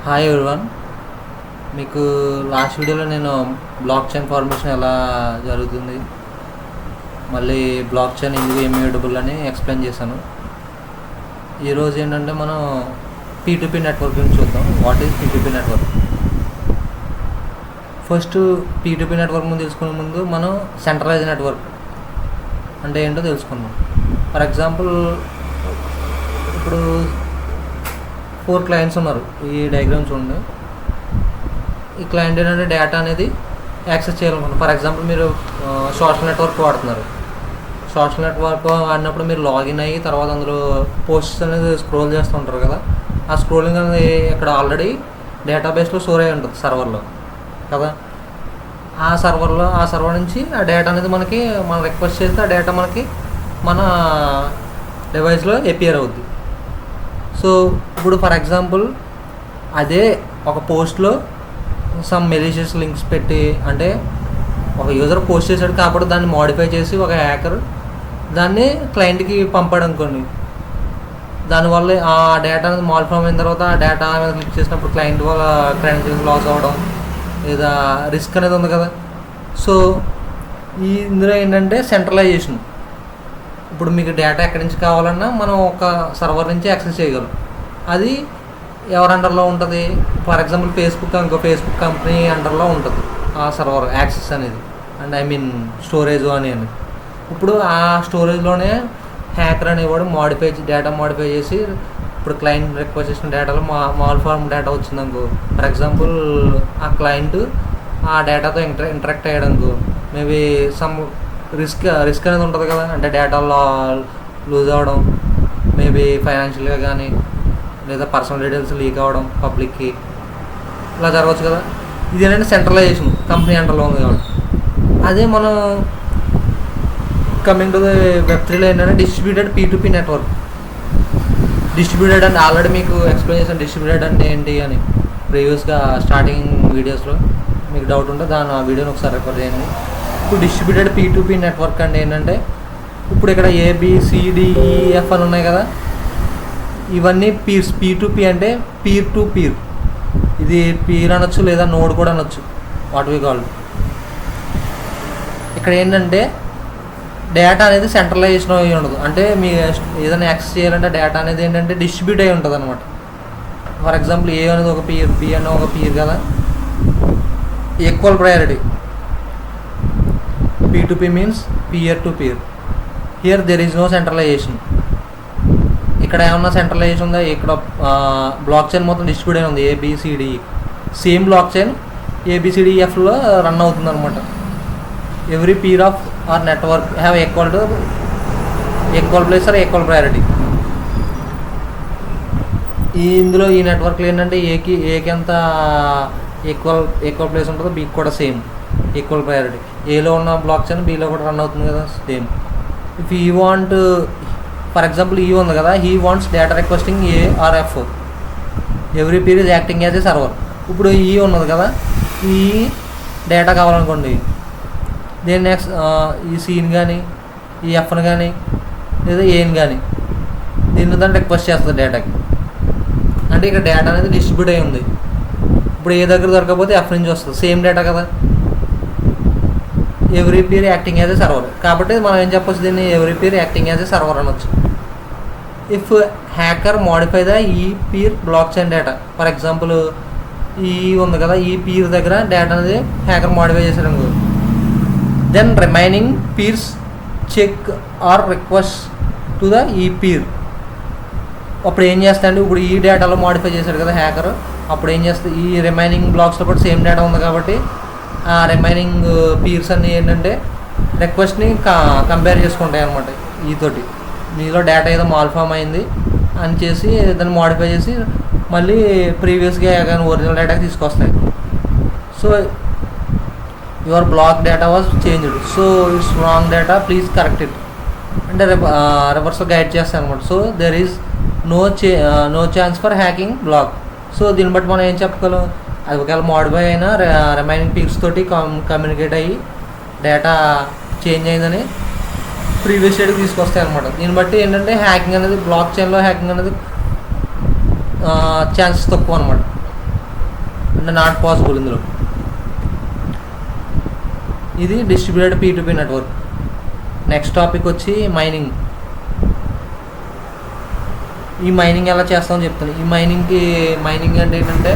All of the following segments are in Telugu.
Hi everyone. మీకు లాస్ట్ వీడియోలో నేను బ్లాక్ చైన్ ఫార్మేషన్ ఎలా జరుగుతుంది, మళ్ళీ బ్లాక్ చైన్ ఎందుకు ఇమ్యూటబుల్ అని ఎక్స్ప్లెయిన్ చేశాను. ఈరోజు ఏంటంటే మనం P2P నెట్వర్క్ గురించి చూద్దాం. What is P2P network? First P2P network ముందు తెలుసుకునే ముందు మనం సెంట్రలైజ్ నెట్వర్క్ అంటే ఏంటో తెలుసుకుందాం. ఫర్ ఎగ్జాంపుల్, ఇప్పుడు 4 క్లయింట్స్ ఉన్నారు. ఈ డయాగ్రామ్ చూడండి. ఈ క్లయింట్ ఏంటంటే డేటా అనేది యాక్సెస్ చేయాలనుకుంటున్నారు. ఫర్ ఎగ్జాంపుల్, మీరు సోషల్ నెట్వర్క్ వాడుతున్నారు. సోషల్ నెట్వర్క్ వాడినప్పుడు మీరు లాగిన్ అయ్యి తర్వాత అందులో పోస్ట్స్ అనేది స్క్రోల్ చేస్తుంటారు కదా. ఆ స్క్రోలింగ్ అనేది ఇక్కడ ఆల్రెడీ డేటాబేస్లో స్టోర్ అయి ఉంటుంది సర్వర్లో కదా. ఆ సర్వర్ నుంచి ఆ డేటా అనేది మనం రిక్వెస్ట్ చేస్తే ఆ డేటా మనకి మన డివైస్లో అపియర్ అవుద్ది. సో ఇప్పుడు ఫర్ ఎగ్జాంపుల్, అదే ఒక పోస్ట్లో సమ్ మెలీషియస్ లింక్స్ పెట్టి, అంటే ఒక యూజర్ పోస్ట్ చేశాడు కాబట్టి దాన్ని మోడిఫై చేసి ఒక హ్యాకర్ దాన్ని క్లయింట్కి పంపాడు అనుకోండి. దానివల్ల ఆ డేటా అనేది మాల్ఫామ్ అయిన తర్వాత ఆ డేటా మీద క్లిక్ చేసినప్పుడు క్లయింట్ వాళ్ళ క్రెడెన్షియల్స్ లాస్ అవ్వడం లేదా రిస్క్ అనేది ఉంది కదా. సో ఇందులో ఏంటంటే సెంట్రలైజేషన్. ఇప్పుడు మీకు డేటా ఎక్కడి నుంచి కావాలన్నా మనం ఒక సర్వర్ నుంచి యాక్సెస్ చేయగలం. అది ఎవరి అండర్లో ఉంటుంది? ఫర్ ఎగ్జాంపుల్ ఫేస్బుక్ కంపెనీ అండర్లో ఉంటుంది ఆ సర్వర్ యాక్సెస్ అనేది, అండ్ స్టోరేజ్ అనేది. ఇప్పుడు ఆ స్టోరేజ్లోనే హ్యాకర్ అనేవాడు డేటా మోడిఫై చేసి, ఇప్పుడు క్లయింట్ రిక్వెస్ట్ చేసిన డేటాలో మాల్ ఫార్మ్ డేటా వచ్చిందనుకో. ఫర్ ఎగ్జాంపుల్, ఆ క్లయింట్ ఆ డేటాతో ఇంటరాక్ట్ అయ్యాడనుకో, మేబీ సమ్ రిస్క్ అనేది ఉంటుంది కదా. అంటే డేటా లూజ్ అవ్వడం, మేబీ ఫైనాన్షియల్గా కానీ లేదా పర్సనల్ డీటెయిల్స్ లీక్ అవ్వడం పబ్లిక్కి, ఇలా జరగవచ్చు కదా. ఇది ఏంటంటే సెంట్రలైజేషన్, కంపెనీ అండర్లో ఉంది కాబట్టి. అదే మనం కమింగ్ టు ది Web3లో ఏంటంటే డిస్ట్రిబ్యూటెడ్ P2P నెట్వర్క్. డిస్ట్రిబ్యూటెడ్ అంటే ఆల్రెడీ మీకు ఎక్స్ప్లెయిన్ చేశాను డిస్ట్రిబ్యూటెడ్ అంటే ఏంటి అని ప్రీవియస్గా స్టార్టింగ్ వీడియోస్లో. మీకు డౌట్ ఉంటే ఆ వీడియోని ఒకసారి రిఫర్ చేయండి. ఇప్పుడు డిస్ట్రిబ్యూటెడ్ P2P నెట్వర్క్ అంటే ఏంటంటే, ఇప్పుడు ఇక్కడ ABCDEF అని ఉన్నాయి కదా, ఇవన్నీ పీర్స్. P2P అంటే పీర్ టు పీర్. ఇది పీర్ అనొచ్చు లేదా నోడ్ కూడా అనొచ్చు, వాట్ వి కాల్. ఇక్కడ ఏంటంటే డేటా అనేది సెంట్రలైజేషన్ అయ్యి ఉండదు. అంటే మీ ఏదైనా యాక్సెస్ చేయాలంటే డేటా అనేది ఏంటంటే డిస్ట్రిబ్యూట్ అయి ఉంటుంది అనమాట. ఫర్ ఎగ్జాంపుల్, A అనేది ఒక పీర్, B అనేది ఒక పీర్ కదా. Equal priority. P2P means peer to peer. Here there is no centralization. ఇక్కడ ఏమన్నా సెంట్రలైజేషన్ ఉందా? ఇక్కడ బ్లాక్ చైన్ మొత్తం డిస్ట్రిబ్యూట్ అయి ఉంది. ABCDE సేమ్ బ్లాక్ చైన్ ABCDEFలో రన్ అవుతుంది అనమాట. Every peer of our network have equal place or equal priority. ఇందులో ఈ నెట్వర్క్లో ఏంటంటే ఏకి ఎంత ఈక్వల్ ప్లేస్ ఉంటుందో బీకి కూడా సేమ్ ఈక్వల్ ప్రయారిటీ. ఏలో ఉన్న బ్లాక్ చైన్ బీలో కూడా రన్ అవుతుంది కదా, same. If you want, for example, ఈ ఉంది కదా, he wants data requesting A or F. Every peer is acting as a server. ఇప్పుడు ఈ ఉన్నది కదా, ఈ డేటా కావాలనుకోండి, దేని నెక్స్ట్ ఈ సీని కానీ ఈ ఎఫ్ని కానీ లేదా ఏని కానీ దీన్ని దాన్ని రిక్వెస్ట్ చేస్తుంది డేటాకి. అంటే ఇక్కడ డేటా అనేది డిస్ట్రిబ్యూట్ అయి ఉంది. ఇప్పుడు ఏ దగ్గర దొరకకపోతే ఎఫ్ నుంచి వస్తుంది, సేమ్ డేటా కదా. Every peer acting as a server కాబట్టి మనం ఏం చెప్పొచ్చు, దీన్ని every peer acting as a server అనొచ్చు. ఇఫ్ హ్యాకర్ మోడిఫై ద ఈ peer block chain data, for example ఈ ఉంది కదా, ఈ పీర్ దగ్గర డేటా అనేది హ్యాకర్ మోడిఫై చేశాడు అనుకో, then remaining peers check are request to the ఈ పీర్. అప్పుడు ఏం చేస్తాయండి, ఇప్పుడు ఈ డేటాలో మోడిఫై చేశాడు కదా హ్యాకర్, అప్పుడు ఏం చేస్తుంది, ఈ రిమైనింగ్ బ్లాక్స్లో కూడా సేమ్ డేటా ఉంది కాబట్టి ఆ రిమైనింగ్ పీర్స్ అన్నీ ఏంటంటే రిక్వెస్ట్ని కంపేర్ చేసుకుంటాయి అనమాట. ఈతోటి మీలో డేటా ఏదో మాల్ఫామ్ అయింది అని చేసి దాన్ని మోడిఫై చేసి మళ్ళీ ప్రీవియస్గా కానీ ఒరిజినల్ డేటాకి తీసుకొస్తాయి. So your block data was changed, so it's wrong data, please correct it అంటే రివర్స్లో గైడ్ చేస్తాయి అనమాట. So there is no chance for hacking block. సో దీన్ని బట్టి మనం ఏం చెప్పగలం, అది ఒకవేళ మోడిఫై అయినా రిమైనింగ్ పీర్స్ తోటి కమ్యూనికేట్ అయ్యి డేటా చేంజ్ అయిందని ప్రీవియస్ స్టేట్కి తీసుకొస్తాయి అనమాట. దీన్ని బట్టి ఏంటంటే హ్యాకింగ్ అనేది, బ్లాక్ చైన్లో హ్యాకింగ్ అనేది ఛాన్సెస్ తక్కువ అనమాట. అంటే నాట్ పాసిబుల్ ఇందులో. ఇది distributed P2P network. Next topic వచ్చి మైనింగ్. ఈ మైనింగ్ ఎలా చేస్తామని చెప్తాను. ఈ మైనింగ్ అంటే ఏంటంటే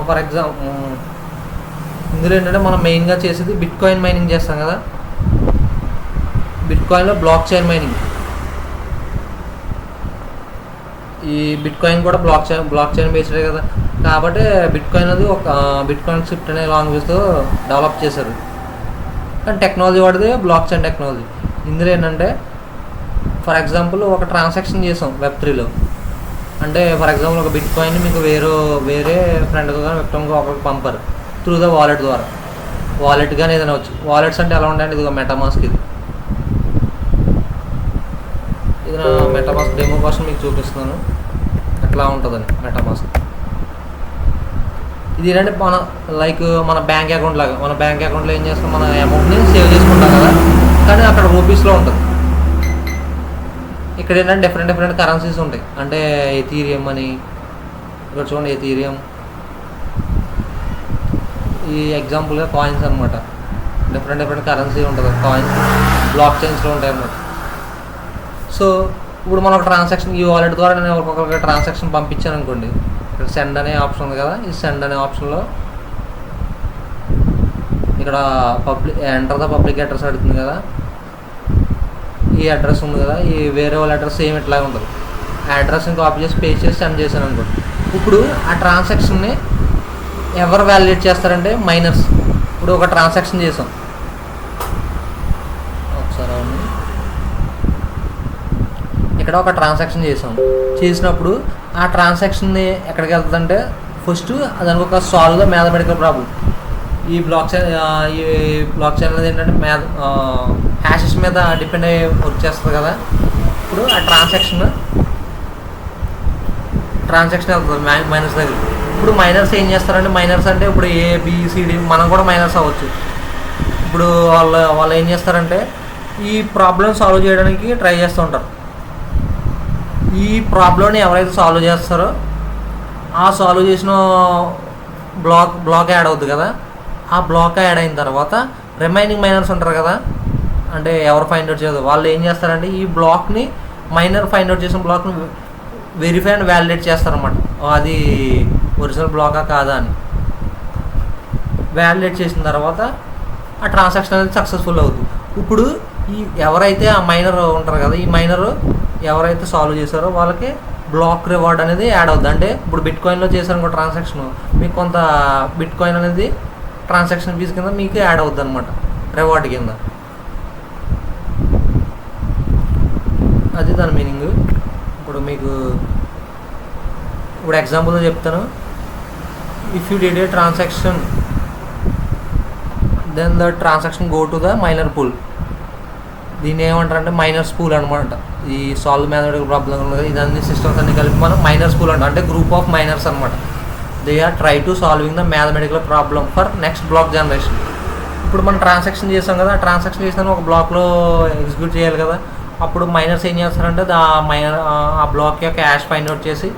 ఫర్ ఎగ్జాంపుల్ ఇందులో ఏంటంటే మనం మెయిన్గా చేసేది బిట్కాయిన్ మైనింగ్ చేస్తాం కదా. బిట్కాయిన్లో బ్లాక్ చైన్ మైనింగ్. ఈ బిట్కాయిన్ కూడా బ్లాక్ చైన్ బేస్డే కదా, కాబట్టి బిట్కాయిన్ అది ఒక బిట్కాయిన్ స్క్రిప్ట్ అనే లాంగ్వేజ్తో డెవలప్ చేశారు. కానీ టెక్నాలజీ వాడితే బ్లాక్ చైన్ టెక్నాలజీ. ఇందులో ఏంటంటే ఫర్ ఎగ్జాంపుల్ ఒక ట్రాన్సాక్షన్ చేసాం Web3లో. అంటే ఫర్ ఎగ్జాంపుల్ ఒక బిట్కాయిన్ మీకు వేరే ఫ్రెండ్కి కానీ వ్యక్తంగా ఒకరికి పంపారు త్రూ ద వాలెట్ ద్వారా. వాలెట్ కానీ ఏదైనా వచ్చు. వాలెట్స్ అంటే ఎలా ఉంటాయంటే ఇది మెటామాస్క్. ఇది నా మెటామాస్క్ డెమో కోసం మీకు చూపిస్తున్నాను ఎట్లా ఉంటుందని. మెటామాస్క్ ఇది ఏంటంటే మన బ్యాంక్ అకౌంట్ లాగా. మన బ్యాంక్ అకౌంట్లో ఏం చేస్తాం, మన అమౌంట్ని సేవ్ చేసుకుంటాం కదా, కానీ అక్కడ రూపీస్లో ఉంటుంది. ఇక్కడ ఏంటంటే డిఫరెంట్ కరెన్సీస్ ఉంటాయి. అంటే ఎథీరియం అని ఇక్కడ చూడండి, ఎథీరియం. ఈ ఎగ్జాంపుల్గా కాయిన్స్ అనమాట. డిఫరెంట్ కరెన్సీ ఉంటుంది. కాయిన్స్ బ్లాక్ చైన్స్లో ఉంటాయి అన్నమాట. సో ఇప్పుడు మనం ఒక ట్రాన్సాక్షన్ ఈ వాలెట్ ద్వారా నేను ఒక్కొక్కరికి ట్రాన్సాక్షన్ పంపించాను అనుకోండి. ఇక్కడ సెండ్ అనే ఆప్షన్ ఉంది కదా, ఈ సెండ్ అనే ఆప్షన్లో ఇక్కడ ఎంటర్ ద పబ్లిక్ అడ్రస్ అడుగుతుంది కదా. ఈ అడ్రస్ ఉంది కదా, ఈ వేరే వాళ్ళ అడ్రస్ సేమ్ ఇట్లాగే ఉంటుంది. ఆ అడ్రస్ని కాపీ చేసి పేస్ట్ చేసి సెండ్ చేశాను అనుకోండి. ఇప్పుడు ఆ ట్రాన్సాక్షన్ని ఎవరు వ్యాలిడేట్ చేస్తారంటే మైనర్స్. ఇప్పుడు ఒక ట్రాన్సాక్షన్ చేసాం ఒకసారి, ఇక్కడ ఒక ట్రాన్సాక్షన్ చేసినప్పుడు ఆ ట్రాన్సాక్షన్ని ఎక్కడికి వెళ్తుందంటే ఫస్ట్ దానికి ఒక సాల్వ్ ద మ్యాథమెటికల్ ప్రాబ్లం. ఈ బ్లాక్ చైన్ అనేది ఏంటంటే హ్యాషెస్ మీద డిపెండ్ అయ్యి వర్క్ చేస్తుంది కదా. ఇప్పుడు ఆ ట్రాన్సాక్షన్ వెళ్తుంది మైనర్స్ దగ్గర. ఇప్పుడు మైనర్స్ ఏం చేస్తారంటే, మైనర్స్ అంటే ఇప్పుడు ABCD మనం కూడా మైనర్స్ అవ్వచ్చు. ఇప్పుడు వాళ్ళు ఏం చేస్తారంటే ఈ ప్రాబ్లం సాల్వ్ చేయడానికి ట్రై చేస్తూ ఉంటారు. ఈ ప్రాబ్లంని ఎవరైతే సాల్వ్ చేస్తారో ఆ సాల్వ్ చేసిన బ్లాక్ యాడ్ అవుతుంది కదా. ఆ బ్లాక్ యాడ్ అయిన తర్వాత రిమైనింగ్ మైనర్స్ ఉంటారు కదా, అంటే ఎవరు ఫైండ్ అవుట్ చేయదు, వాళ్ళు ఏం చేస్తారంటే ఈ బ్లాక్ని మైనర్ ఫైండ్ అవుట్ చేసిన బ్లాక్ని వెరిఫై అండ్ వ్యాలిడేట్ చేస్తారన్నమాట. అది ఒరిజినల్ బ్లాకా కాదా అని వ్యాలిడేట్ చేసిన తర్వాత ఆ ట్రాన్సాక్షన్ అనేది సక్సెస్ఫుల్ అవుతుంది. ఇప్పుడు ఎవరైతే ఆ మైనర్ ఉంటారు కదా, ఈ మైనర్ ఎవరైతే సాల్వ్ చేశారో వాళ్ళకి బ్లాక్ రివార్డ్ అనేది యాడ్ అవుతుంది. అంటే ఇప్పుడు బిట్కాయిన్లో చేశారు ఒక ట్రాన్సాక్షన్, మీకు కొంత బిట్కాయిన్ అనేది ట్రాన్సాక్షన్ ఫీజు కింద మీకు యాడ్ అవుతుంది అనమాట, రివార్డ్ కింద. అది దాని మీనింగ్. ఇప్పుడు మీకు ఎగ్జాంపుల్గా చెప్తాను. If you did a transaction then the transaction go to the miner pool. దీన్ని ఏమంటారంటే మైనర్స్ పూల్ అనమాట. ఈ సాల్వ్ మ్యాథమెటికల్ ప్రాబ్లం ఉన్నది, ఇదన్నీ సిస్టమ్స్ అన్ని కలిపి మనం మైనర్స్ పూల్ అంటాం. అంటే గ్రూప్ ఆఫ్ మైనర్స్ అనమాట. They are try to solving the mathematical problem for next block generation. ఇప్పుడు మనం ట్రాన్సాక్షన్ చేసాం కదా, ఆ ట్రాన్సాక్షన్ చేసిన ఒక బ్లాక్లో ఎగ్జిక్యూట్ చేయాలి కదా. అప్పుడు మైనర్స్ ఏం చేస్తారంటే ఆ బ్లాక్ యొక్క హ్యాష్ ఫైండ్ అవుట్ చేసి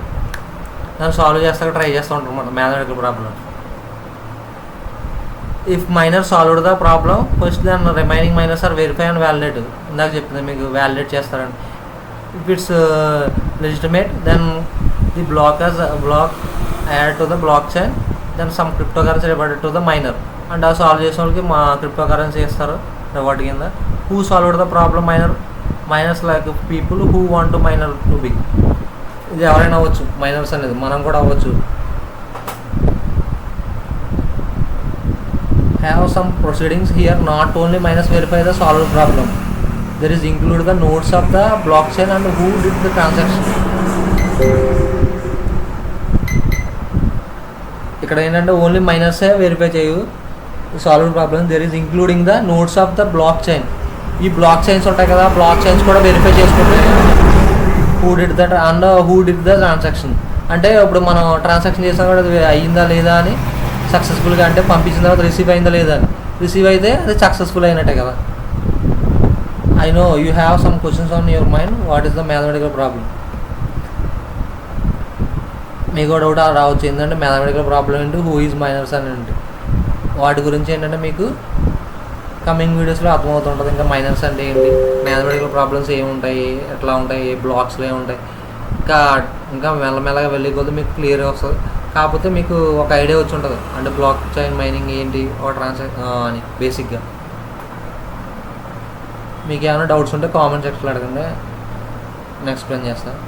దాన్ని సాల్వ్ చేస్తాక ట్రై చేస్తూ ఉంటారు అన్నమాట mathematical problem. If miner solved the problem first then remaining miners are verify and validate. ఇందాక చెప్పింది మీకు వ్యాలిడేట్ చేస్తారండి. If it's legitimate then the block add to the blockchain then some cryptocurrency rewarded to the miner. And ఆ సాల్వ్ చేసిన వాళ్ళకి మా క్రిప్టో కరెన్సీ ఇస్తారు రివార్డ్ కింద. Who solved the problem miners like people who want to miner to be. ఇది ఎవరైనా అవ్వచ్చు, మైనర్స్ అనేది మనం కూడా అవ్వచ్చు. Have some proceedings here, not only minus verify the solved problem, there is include the nodes of the blockchain and who did the transaction. ఇక్కడ ఏంటంటే ఓన్లీ మైనర్సే వెరిఫై చేయు solved problem. There is including the nodes of the blockchain. ఈ బ్లాక్ చైన్స్ ఉంటాయి కదా, బ్లాక్ చైన్స్ కూడా వెరిఫై చేసుకుంటే who did that and who did the transaction. అంటే ఇప్పుడు మనం ట్రాన్సాక్షన్ చేసాం కూడా అది అయ్యిందా లేదా అని సక్సెస్ఫుల్గా, అంటే పంపించిన తర్వాత రిసీవ్ అయిందా లేదా అని. రిసీవ్ అయితే అది సక్సెస్ఫుల్ అయినట్టే కదా. I know you have some questions on your mind. What is the mathematical problem? మీకు డౌట్ రావచ్చు ఏంటంటే మ్యాథమెటికల్ ప్రాబ్లం ఏంటి, హూ ఈజ్ మైనర్స్ అని ఏంటి. వాటి గురించి ఏంటంటే మీకు కమింగ్ వీడియోస్లో అర్థమవుతుంటుంది. ఇంకా మైనర్స్ అంటే ఏంటి, మ్యాథమెటికల్ ప్రాబ్లమ్స్ ఏముంటాయి, ఎట్లా ఉంటాయి, ఏ బ్లాక్స్లో ఏముంటాయి, ఇంకా మెల్లమెల్లగా వెళ్ళే కొద్దీ మీకు క్లియర్గా వస్తుంది. కాకపోతే మీకు ఒక ఐడియా వచ్చి ఉంటుంది అంటే బ్లాక్ చైన్ మైనింగ్ ఏంటి, ఒక అని బేసిక్గా. మీకు ఏమైనా డౌట్స్ ఉంటే కామెంట్ సెక్షన్లో అడగండి, నేను ఎక్స్ప్లెయిన్ చేస్తాను.